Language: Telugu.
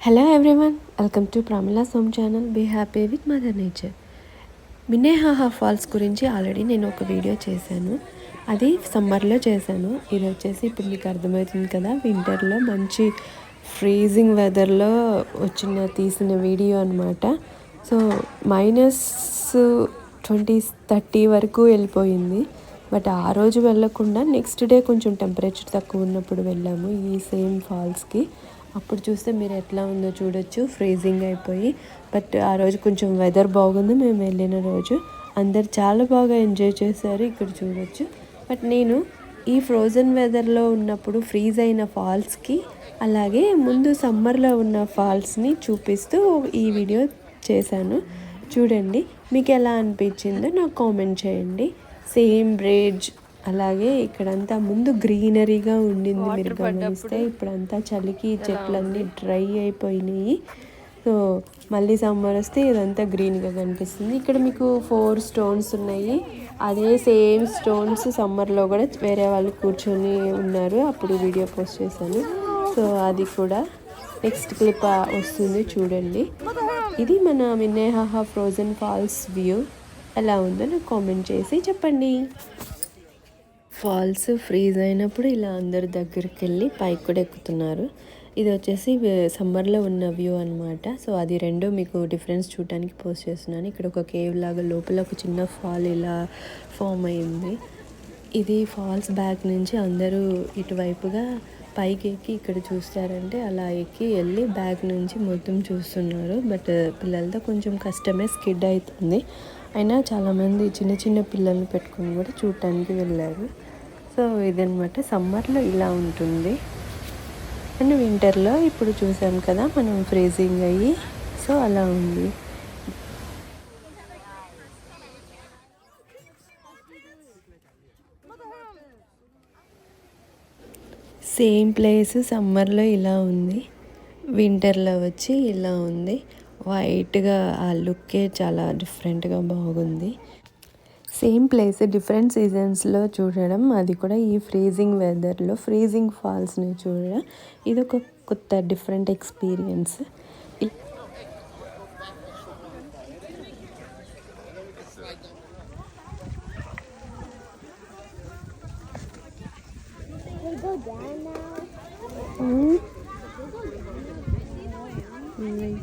Hello everyone, welcome to Pramila's home channel. Be happy with mother nature. Minnehaha falls గురించి ఆల్రెడీ నేను ఒక వీడియో చేశాను. అది సమ్మర్లో చేశాను. ఇది వచ్చేసి ఇప్పుడు మీకు అర్థమవుతుంది కదా, వింటర్లో మంచి ఫ్రీజింగ్ వెదర్లో తీసిన వీడియో అనమాట. సో -20-30 వరకు వెళ్ళిపోయింది. బట్ ఆ రోజు వెళ్ళకుండా నెక్స్ట్ డే కొంచెం టెంపరేచర్ తక్కువ ఉన్నప్పుడు వెళ్ళాము ఈ సేమ్ ఫాల్స్కి. అప్పుడు చూస్తే మీరు ఎట్లా ఉందో చూడొచ్చు, ఫ్రీజింగ్ అయిపోయి. బట్ ఆ రోజు కొంచెం వెదర్ బాగుంది మేము వెళ్ళిన రోజు. అందరు చాలా బాగా ఎంజాయ్ చేశారు, ఇక్కడ చూడొచ్చు. బట్ నేను ఈ ఫ్రోజన్ వెదర్లో ఉన్నప్పుడు ఫ్రీజ్ అయిన ఫాల్స్కి, అలాగే ముందు సమ్మర్లో ఉన్న ఫాల్స్ని చూపిస్తూ ఈ వీడియో చేశాను. చూడండి, మీకు ఎలా అనిపించిందో నాకు కామెంట్ చేయండి. సేమ్ బ్రిడ్జ్, అలాగే ఇక్కడంతా ముందు గ్రీనరీగా ఉండింది, మీరు గమనిస్తే ఇప్పుడంతా చలికి చెట్లన్నీ డ్రై అయిపోయినాయి. సో మళ్ళీ సమ్మర్ వస్తే ఇదంతా గ్రీన్గా కనిపిస్తుంది. ఇక్కడ మీకు 4 స్టోన్స్ ఉన్నాయి. అదే సేమ్ స్టోన్స్ సమ్మర్లో కూడా వేరే వాళ్ళు కూర్చొని ఉన్నారు, అప్పుడు వీడియో పోస్ట్ చేశాను. సో అది కూడా నెక్స్ట్ క్లిప్ వస్తుంది, చూడండి. ఇది మన మినేహాహా ఫ్రోజన్ ఫాల్స్ వ్యూ. ఎలా ఉందో నాకు కామెంట్ చేసి చెప్పండి. ఫాల్స్ ఫ్రీజ్ అయినప్పుడు ఇలా అందరు దగ్గరికి వెళ్ళి పైకి కూడా ఎక్కుతున్నారు. ఇది వచ్చేసి సమ్మర్లో ఉన్న వ్యూ అనమాట. సో అది రెండు మీకు డిఫరెన్స్ చూడడానికి పోస్ట్ చేస్తున్నాను. ఇక్కడ ఒక కేవ్ లాగా లోపల ఒక చిన్న ఫాల్ ఇలా ఫామ్ అయింది. ఇది ఫాల్స్ బ్యాక్ నుంచి అందరూ ఇటువైపుగా పైకి ఎక్కి ఇక్కడ చూస్తారంటే అలా ఎక్కి వెళ్ళి బ్యాక్ నుంచి మొత్తం చూస్తున్నారు. బట్ పిల్లలతో కొంచెం కష్టమే, స్కిడ్ అవుతుంది. అయినా చాలామంది చిన్న చిన్న పిల్లల్ని పెట్టుకొని కూడా చూడటానికి వెళ్ళారు. సో ఇదనమాట, సమ్మర్లో ఇలా ఉంటుంది. అండ్ వింటర్లో ఇప్పుడు చూసాం కదా మనం ఫ్రీజింగ్ అయ్యి, సో అలా ఉంది. సేమ్ ప్లేస్ సమ్మర్లో ఇలా ఉంది, వింటర్లో వచ్చి ఇలా ఉంది. వైట్గా ఆ లుక్కే చాలా డిఫరెంట్గా బాగుంది. సేమ్ ప్లేస్ డిఫరెంట్ సీజన్స్లో చూడడం, అది కూడా ఈ ఫ్రీజింగ్ వెదర్లో ఫ్రీజింగ్ ఫాల్స్ని చూడడం, ఇది ఒక కొత్త different experience. Go down now. Right.